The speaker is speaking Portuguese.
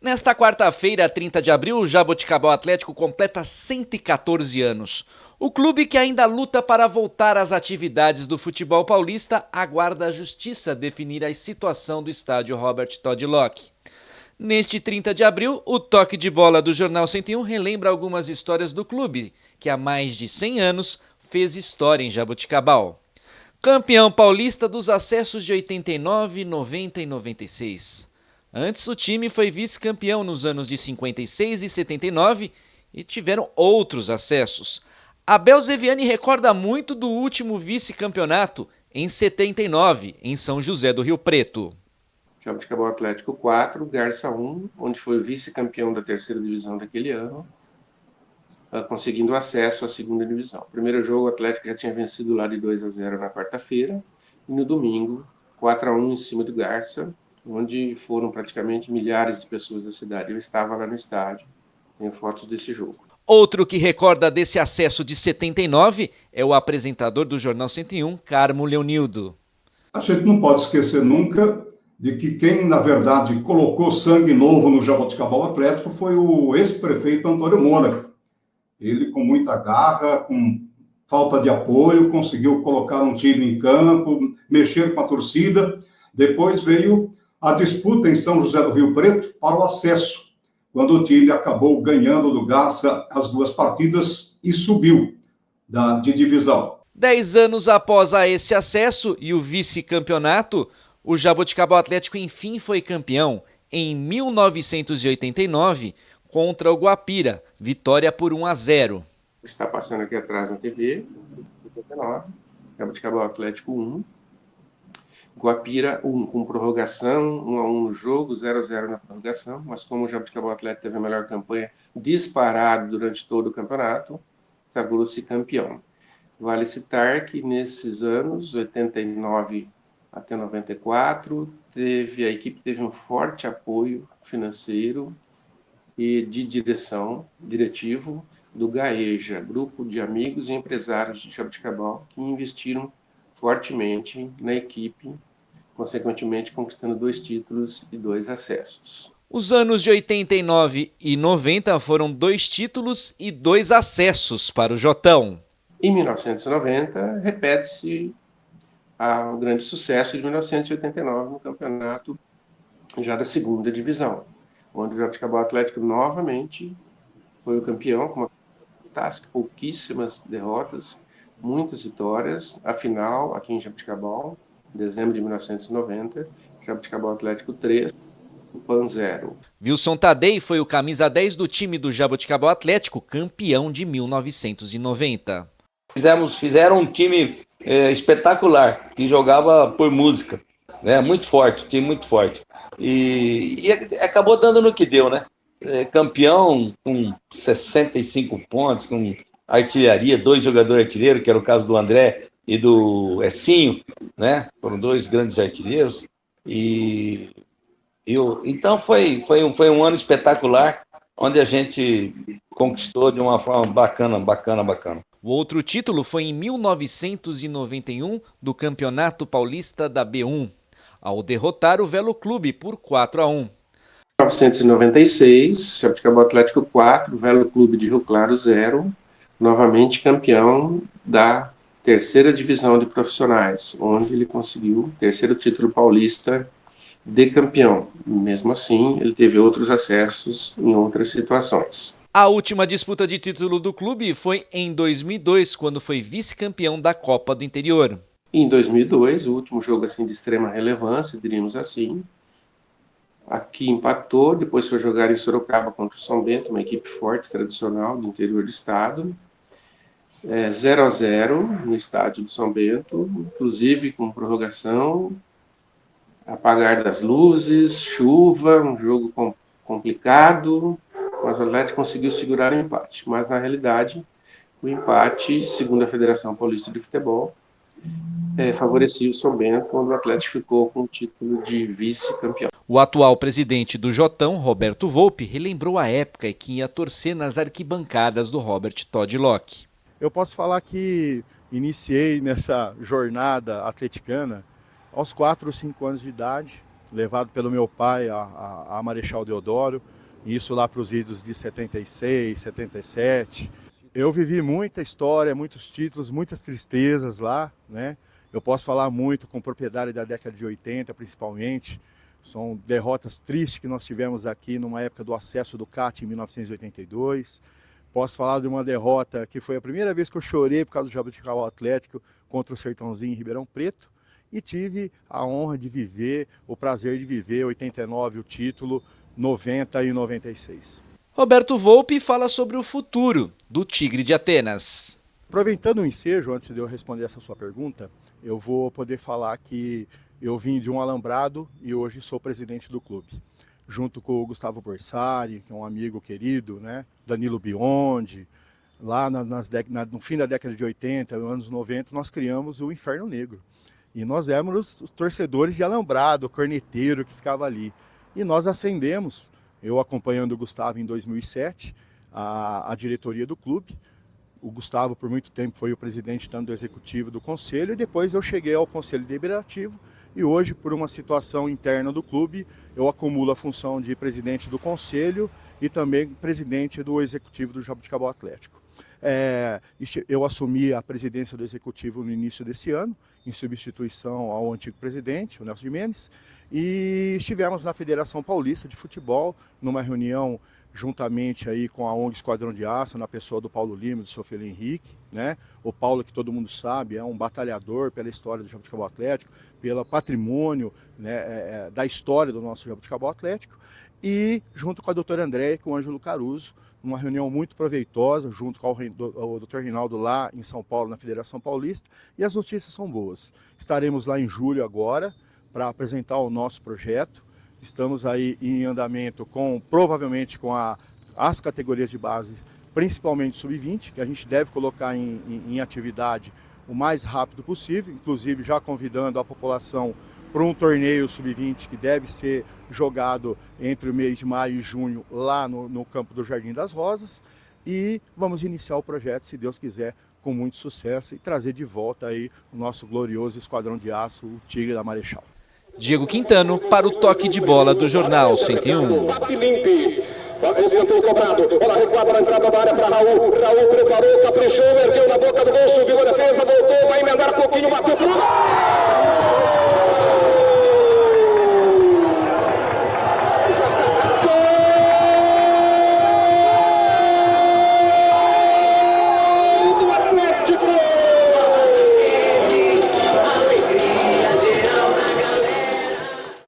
Nesta quarta-feira, 30 de abril, o Jaboticabal Atlético completa 114 anos. O clube, que ainda luta para voltar às atividades do futebol paulista, aguarda a justiça definir a situação do estádio Robert Todd Locke. Neste 30 de abril, o toque de bola do Jornal 101 relembra algumas histórias do clube, que há mais de 100 anos fez história em Jaboticabal. Campeão paulista dos acessos de 89, 90 e 96. Antes, o time foi vice-campeão nos anos de 56 e 79 e tiveram outros acessos. Abel Zeviani recorda muito do último vice-campeonato, em 79, em São José do Rio Preto. Jaboticabal Atlético 4, Garça 1, onde foi vice-campeão da terceira divisão daquele ano, conseguindo acesso à segunda divisão. O primeiro jogo, o Atlético já tinha vencido lá de 2-0 na quarta-feira, e no domingo, 4-1 em cima do Garça, onde foram praticamente milhares de pessoas da cidade. Eu estava lá no estádio, tenho fotos desse jogo. Outro que recorda desse acesso de 79 é o apresentador do Jornal 101, Carmo Leonildo. A gente não pode esquecer nunca de que quem, na verdade, colocou sangue novo no Jaboticabal Atlético foi o ex-prefeito Antônio Moura. Ele, com muita garra, com falta de apoio, conseguiu colocar um time em campo, mexer com a torcida. Depois veio a disputa em São José do Rio Preto para o acesso, quando o time acabou ganhando do Garça as duas partidas e subiu de divisão. 10 anos após esse acesso e o vice-campeonato, o Jaboticabal Atlético enfim foi campeão em 1989 contra o Guapira, vitória por 1-0. Está passando aqui atrás na TV, 89, Jaboticabal Atlético 1, Guapira 1 com prorrogação, 1-1 no jogo, 0-0 na prorrogação, mas como o Jaboticabal Atlético teve a melhor campanha disparado durante todo o campeonato, sagrou-se campeão. Vale citar que nesses anos, 89 até 94, a equipe teve um forte apoio financeiro e de diretivo do GAEJA, Grupo de Amigos e Empresários de Jaboticabal, que investiram fortemente na equipe, consequentemente conquistando 2 títulos e 2 acessos. Os anos de 89 e 90 foram 2 títulos e 2 acessos para o Jotão. Em 1990, repete-se o grande sucesso de 1989 no campeonato já da segunda divisão, onde o Jaboticabal Atlético novamente foi o campeão, com uma fantástica, pouquíssimas derrotas, muitas vitórias. A final, aqui em Jaboticabal, em dezembro de 1990, Jaboticabal Atlético 3, Pan 0. Wilson Tadei foi o camisa 10 do time do Jaboticabal Atlético, campeão de 1990. Fizeram um time espetacular, que jogava por música, né? Muito forte, time muito forte. E acabou dando no que deu, né? Campeão com 65 pontos, com artilharia, 2 jogadores artilheiros, que era o caso do André e do Essinho, né? Foram 2 grandes artilheiros. Então foi um ano espetacular, onde a gente conquistou de uma forma bacana. O outro título foi em 1991 do Campeonato Paulista da B1, ao derrotar o Velo Clube por 4-1. 1996, Jaboticabal Atlético 4, Velo Clube de Rio Claro 0, novamente campeão da terceira divisão de profissionais, onde ele conseguiu o terceiro título paulista de campeão. Mesmo assim, ele teve outros acessos em outras situações. A última disputa de título do clube foi em 2002, quando foi vice-campeão da Copa do Interior. Em 2002, o último jogo assim de extrema relevância, diríamos assim, aqui empatou, depois foi jogar em Sorocaba contra o São Bento, uma equipe forte, tradicional do interior do estado, 0-0 no estádio do São Bento, inclusive com prorrogação, apagar das luzes, chuva, um jogo complicado, mas o Atlético conseguiu segurar o empate. Mas, na realidade, o empate, segundo a Federação Paulista de Futebol, favorecia o São Bento, quando o Atlético ficou com o título de vice-campeão. O atual presidente do Jotão, Roberto Volpi, relembrou a época em que ia torcer nas arquibancadas do Robert Todd Locke. Eu posso falar que iniciei nessa jornada atleticana aos 4 ou 5 anos de idade, levado pelo meu pai a Marechal Deodoro, isso lá para os idos de 76, 77. Eu vivi muita história, muitos títulos, muitas tristezas lá, né? Eu posso falar muito com propriedade da década de 80, principalmente. São derrotas tristes que nós tivemos aqui numa época do acesso do CAT em 1982. Posso falar de uma derrota que foi a primeira vez que eu chorei por causa do Jaboticabal Atlético contra o Sertãozinho em Ribeirão Preto. E tive a honra de viver, o prazer de viver 89 o título, 90 e 96. Roberto Volpi fala sobre o futuro do Tigre de Atenas. Aproveitando o ensejo, antes de eu responder essa sua pergunta, eu vou poder falar que eu vim de um alambrado e hoje sou presidente do clube. Junto com o Gustavo Borsari, que é um amigo querido, né? Danilo Biondi, lá no fim da década de 80, anos 90, nós criamos o Inferno Negro. E nós éramos os torcedores de alambrado, o corneteiro que ficava ali. E nós ascendemos, eu acompanhando o Gustavo em 2007, a diretoria do clube. O Gustavo, por muito tempo, foi o presidente tanto do executivo do conselho, e depois eu cheguei ao conselho deliberativo, e hoje, por uma situação interna do clube, eu acumulo a função de presidente do conselho e também presidente do executivo do Jaboticabal Atlético. Eu assumi a presidência do executivo no início desse ano, em substituição ao antigo presidente, o Nelson Jimenez, e estivemos na Federação Paulista de Futebol, numa reunião juntamente aí com a ONG Esquadrão de Aço, na pessoa do Paulo Lima e do seu filho Henrique, né? O Paulo, que todo mundo sabe, é um batalhador pela história do Jaboticabal Atlético, pelo patrimônio, né, da história do nosso Jaboticabal Atlético, e junto com a doutora Andréia e com o Ângelo Caruso, uma reunião muito proveitosa, junto com o Dr. Rinaldo lá em São Paulo, na Federação Paulista, e as notícias são boas. Estaremos lá em julho agora para apresentar o nosso projeto. Estamos aí em andamento provavelmente com as categorias de base, principalmente sub-20, que a gente deve colocar em atividade o mais rápido possível, inclusive já convidando a população para um torneio sub-20 que deve ser jogado entre o mês de maio e junho lá no campo do Jardim das Rosas, e vamos iniciar o projeto, se Deus quiser, com muito sucesso, e trazer de volta aí o nosso glorioso Esquadrão de Aço, o Tigre da Marechal. Diego Quintano para o toque de bola do Jornal 101. Escanteio cobrado, bola recuada na entrada da área para Raul. Raul preparou, caprichou, ergueu na boca do gol, subiu a defesa, voltou, vai emendar um pouquinho, bateu pro gol!